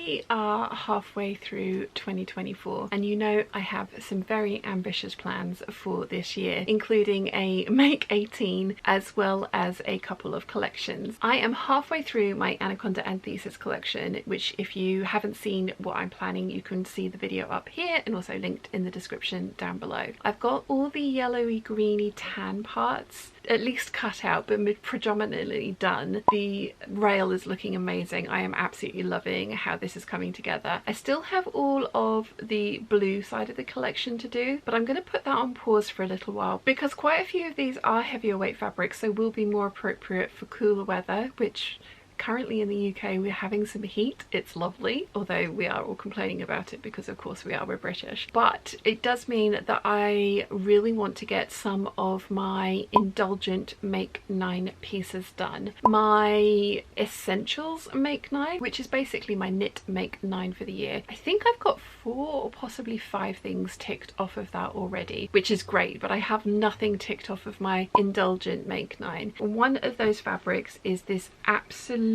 we are halfway through 2024, and you know I have some very ambitious plans for this year, including a Make 18 as well as a couple of collections. I am halfway through my Anaconda Anthesis collection, which if you haven't seen what I'm planning, you can see the video up here and also linked in the description down below. I've got all the yellowy, greeny, tan parts at least cut out, but predominantly done. The rail is looking amazing. I am absolutely loving how this is coming together. I still have all of the blue side of the collection to do, but I'm going to put that on pause for a little while because quite a few of these are heavier weight fabrics, so will be more appropriate for cooler weather, which currently in the UK we're having some heat. It's lovely, although we are all complaining about it because of course we're British. But it does mean that I really want to get some of my Indulgent Make 9 pieces done. My Essentials Make 9, which is basically my knit Make 9 for the year. I think I've got 4 or possibly 5 things ticked off of that already, which is great, but I have nothing ticked off of my Indulgent Make 9. One of those fabrics is this absolutely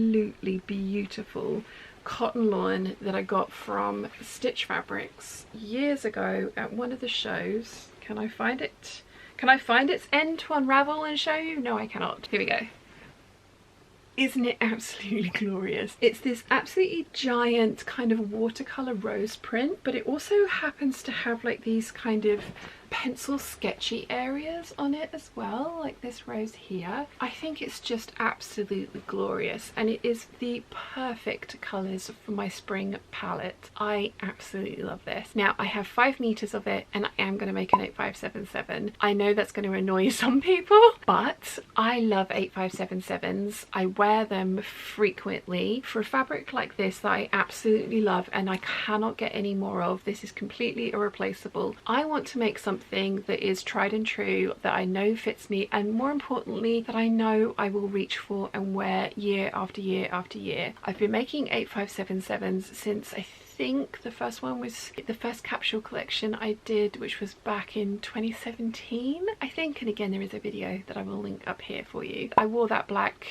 beautiful cotton lawn that I got from Stitch Fabrics years ago at one of the shows. Can I find it? Can I find its end to unravel and show you? No, I cannot. Here we go. Isn't it absolutely glorious? It's this absolutely giant kind of watercolor rose print, but it also happens to have like these kind of pencil sketchy areas on it as well, like this rose here. I think it's just absolutely glorious, and it is the perfect colours for my spring palette. I absolutely love this. Now I have 5 meters of it and I am going to make an 8577. I know that's going to annoy some people, but I love 8577s. I wear them frequently for a fabric like this that I absolutely love and I cannot get any more of. This is completely irreplaceable. I want to make something that is tried and true, that I know fits me, and more importantly that I know I will reach for and wear year after year after year. I've been making 8577s since I think the first one was the first capsule collection I did, which was back in 2017 I think, and again there is a video that I will link up here for you. I wore that black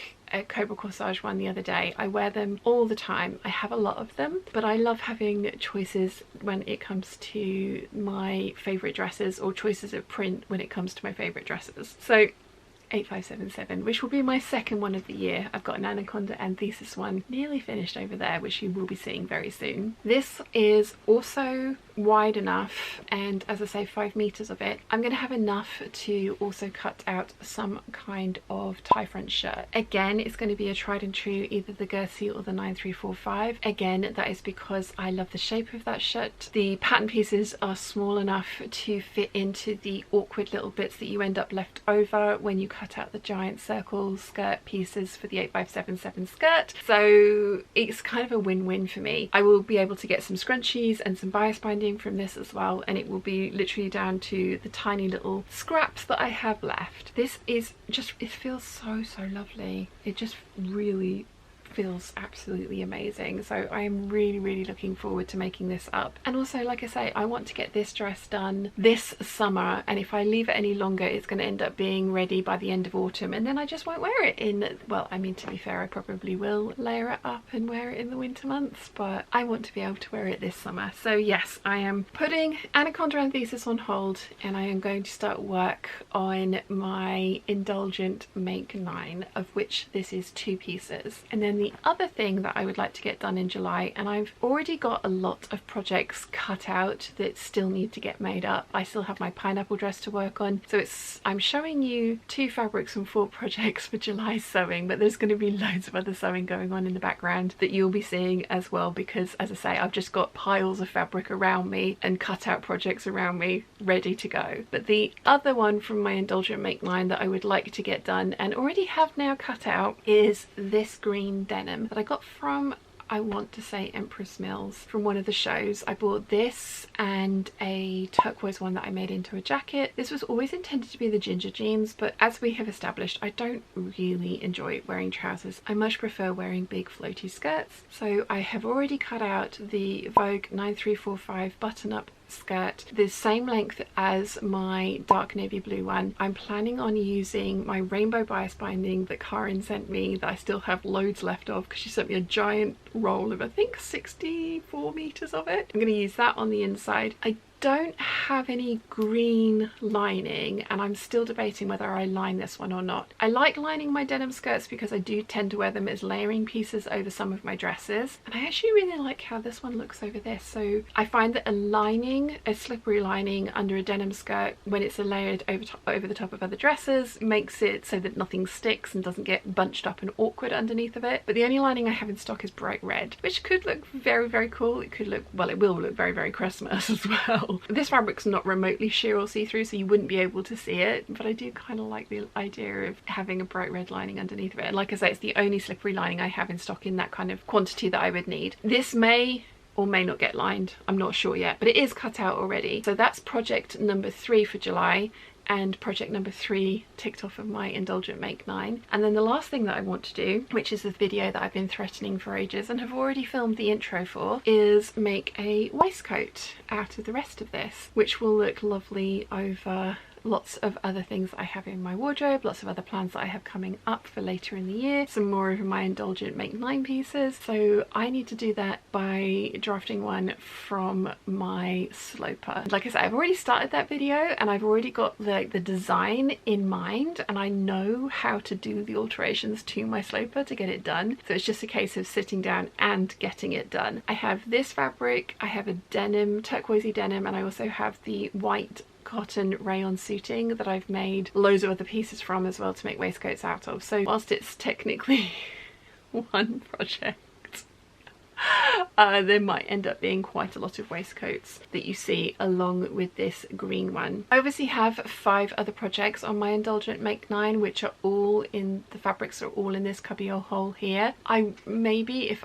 Cobra Corsage one the other day. I wear them all the time. I have a lot of them, but I love having choices when it comes to my favourite dresses, or choices of print when it comes to my favourite dresses. So 8577, which will be my second one of the year. I've got an Anaconda Anthesis one nearly finished over there, which you will be seeing very soon. This is also wide enough, and as I say, 5 meters of it. I'm going to have enough to also cut out some kind of tie front shirt. Again, it's going to be a tried and true, either the Gertie or the 9345. Again, that is because I love the shape of that shirt. The pattern pieces are small enough to fit into the awkward little bits that you end up left over when you cut out the giant circle skirt pieces for the 8577 skirt. So it's kind of a win-win for me. I will be able to get some scrunchies and some bias binding from this as well, and it will be literally down to the tiny little scraps that I have left. This is just, it feels so lovely. It just really feels absolutely amazing. So I am really looking forward to making this up. And also, like I say, I want to get this dress done this summer, and if I leave it any longer it's going to end up being ready by the end of autumn, and then I just won't wear it in, well, I mean, to be fair, I probably will layer it up and wear it in the winter months, but I want to be able to wear it this summer. So yes, I am putting Anaconda Anthesis on hold, and I am going to start work on my Indulgent Make 9, of which this is 2 pieces. And then the other thing that I would like to get done in July, and I've already got a lot of projects cut out that still need to get made up. I still have my pineapple dress to work on, so I'm showing you 2 fabrics and 4 projects for July sewing, but there's going to be loads of other sewing going on in the background that you'll be seeing as well, because as I say, I've just got piles of fabric around me and cut out projects around me ready to go. But the other one from my Indulgent Make 9 that I would like to get done and already have now cut out is this green denim that I got from, I want to say, Empress Mills, from one of the shows. I bought this and a turquoise one that I made into a jacket. This was always intended to be the ginger jeans, but as we have established, I don't really enjoy wearing trousers. I much prefer wearing big floaty skirts. So I have already cut out the Vogue 9345 button-up skirt, the same length as my dark navy blue one. I'm planning on using my rainbow bias binding that Karin sent me, that I still have loads left of because she sent me a giant roll of I think 64 meters of it. I'm going to use that on the inside. I don't have any green lining and I'm still debating whether I line this one or not. I like lining my denim skirts because I do tend to wear them as layering pieces over some of my dresses, and I actually really like how this one looks over this. So I find that a lining, a slippery lining under a denim skirt when it's layered over the top of other dresses makes it so that nothing sticks and doesn't get bunched up and awkward underneath of it. But the only lining I have in stock is bright red, which could look very, very cool. It could look, well, it will look very, very Christmas as well. This fabric's not remotely sheer or see-through, so you wouldn't be able to see it, but I do kind of like the idea of having a bright red lining underneath of it. And like I say, it's the only slippery lining I have in stock in that kind of quantity that I would need. This may or may not get lined, I'm not sure yet, but it is cut out already. So that's project number 3 for July, and project number 3 ticked off of my Indulgent Make 9. And then the last thing that I want to do, which is the video that I've been threatening for ages and have already filmed the intro for, is make a waistcoat out of the rest of this, which will look lovely over lots of other things I have in my wardrobe, lots of other plans that I have coming up for later in the year, some more of my Indulgent Make 9 pieces. So I need to do that by drafting one from my sloper. Like I said, I've already started that video and I've already got the design in mind, and I know how to do the alterations to my sloper to get it done. So it's just a case of sitting down and getting it done. I have this fabric, I have a denim, turquoisey denim, and I also have the white cotton rayon suiting that I've made loads of other pieces from as well to make waistcoats out of. So whilst it's technically one project, there might end up being quite a lot of waistcoats that you see along with this green one. I obviously have 5 other projects on my Indulgent Make 9, which are all in, the fabrics are all in this cubbyhole hole here. I maybe, if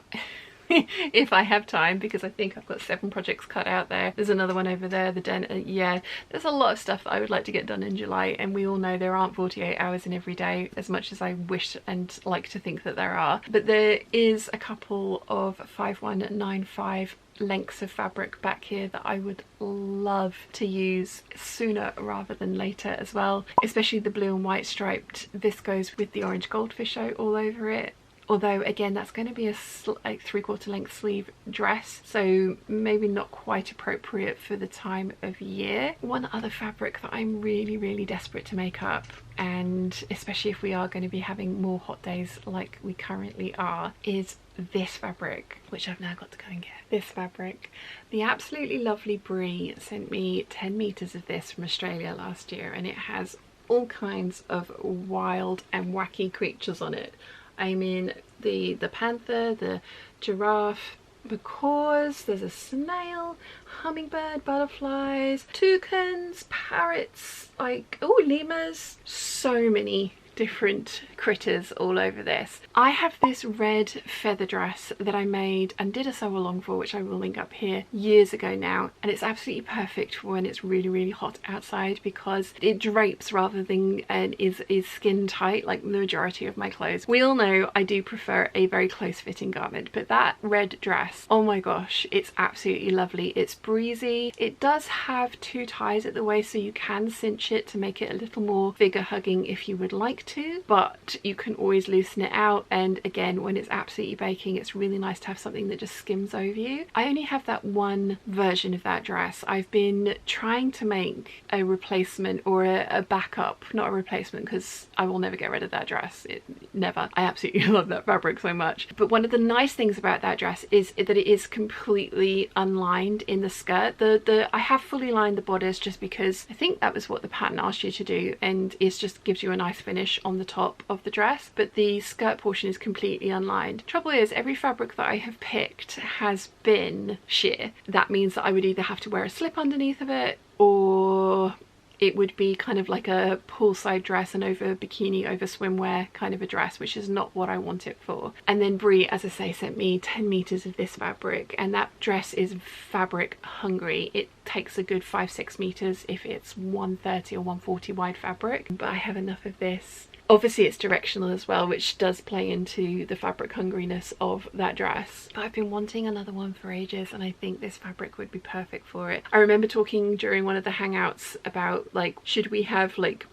if I have time, because I think I've got 7 projects cut out there. There's another one over there, yeah, there's a lot of stuff that I would like to get done in July, and we all know there aren't 48 hours in every day, as much as I wish and like to think that there are. But there is a couple of 5195 lengths of fabric back here that I would love to use sooner rather than later as well, especially the blue and white striped viscose with the orange goldfish all over it. Although again, that's going to be a 3/4 length sleeve dress, so maybe not quite appropriate for the time of year. One other fabric that I'm really, really desperate to make up, and especially if we are going to be having more hot days like we currently are, is this fabric, which I've now got to go and get. This fabric. The absolutely lovely Brie sent me 10 meters of this from Australia last year, and it has all kinds of wild and wacky creatures on it. I mean, the panther, the giraffe, macaws, there's a snail, hummingbird, butterflies, toucans, parrots, like, oh, lemurs, so many different critters all over this. I have this red feather dress that I made and did a sew along for, which I will link up here, years ago now, and it's absolutely perfect for when it's really, really hot outside because it drapes rather than is skin tight like the majority of my clothes. We all know I do prefer a very close fitting garment, but that red dress, oh my gosh, it's absolutely lovely. It's breezy. It does have 2 ties at the waist, so you can cinch it to make it a little more figure hugging if you would like to, but you can always loosen it out. And again, when it's absolutely baking, it's really nice to have something that just skims over you. I only have that one version of that dress. I've been trying to make a replacement or a backup, not a replacement, because I will never get rid of that dress. Never. I absolutely love that fabric so much. But one of the nice things about that dress is that it is completely unlined in the skirt. I have fully lined the bodice just because I think that was what the pattern asked you to do, and it just gives you a nice finish on the top of the dress, but the skirt portion is completely unlined. Trouble is, every fabric that I have picked has been sheer. That means that I would either have to wear a slip underneath of it, or it would be kind of like a poolside dress and over bikini over swimwear kind of a dress, which is not what I want it for. And then Brie, as I say, sent me 10 meters of this fabric, and that dress is fabric hungry. It takes a good 5-6 meters if it's 130 or 140 wide fabric, but I have enough of this. obviously it's directional as well, which does play into the fabric hungriness of that dress. But I've been wanting another one for ages, and I think this fabric would be perfect for it. I remember talking during one of the hangouts about, like, should we have like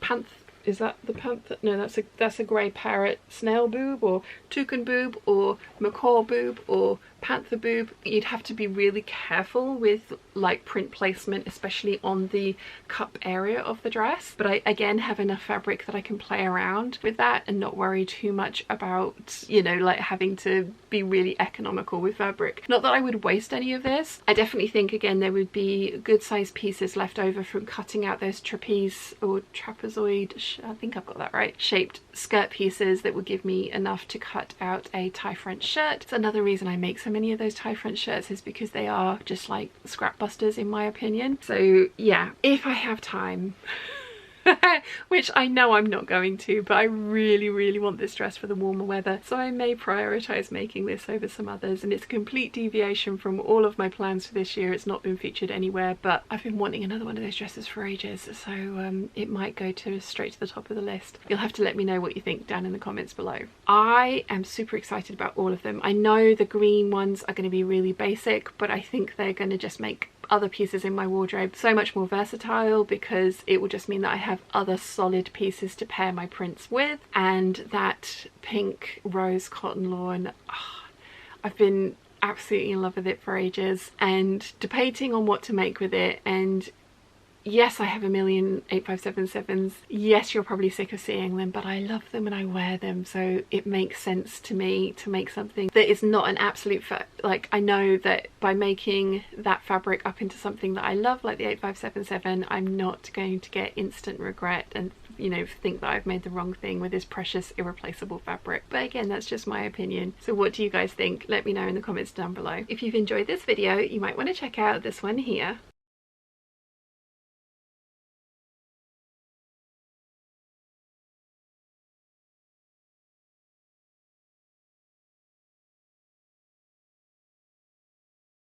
is that the panther? No, that's a grey parrot snail boob, or toucan boob, or macaw boob, or panther boob. You'd have to be really careful with like print placement, especially on the cup area of the dress. But I again have enough fabric that I can play around with that and not worry too much about, you know, like having to be really economical with fabric. Not that I would waste any of this. I definitely think again there would be good sized pieces left over from cutting out those trapeze or trapezoid, I think I've got that right, shaped skirt pieces that would give me enough to cut out a tie French shirt. It's another reason I make so many of those tie French shirts, is because they are just like scrap busters in my opinion. So yeah, if I have time which I know I'm not going to, but I really want this dress for the warmer weather, so I may prioritize making this over some others. And it's a complete deviation from all of my plans for this year. It's not been featured anywhere, but I've been wanting another one of those dresses for ages, so it might go straight to the top of the list. You'll have to let me know what you think down in the comments below. I am super excited about all of them. I know the green ones are going to be really basic, but I think they're going to just make other pieces in my wardrobe so much more versatile, because it will just mean that I have other solid pieces to pair my prints with. And that pink rose cotton lawn, oh, I've been absolutely in love with it for ages and debating on what to make with it. And yes, I have a million 8577s. Yes, you're probably sick of seeing them, but I love them and I wear them, so it makes sense to me to make something that is not an absolute like, I know that by making that fabric up into something that I love, like the 8577, I'm not going to get instant regret and, you know, think that I've made the wrong thing with this precious irreplaceable fabric. But again, that's just my opinion. So what do you guys think? Let me know in the comments down below. If you've enjoyed this video, you might want to check out this one here.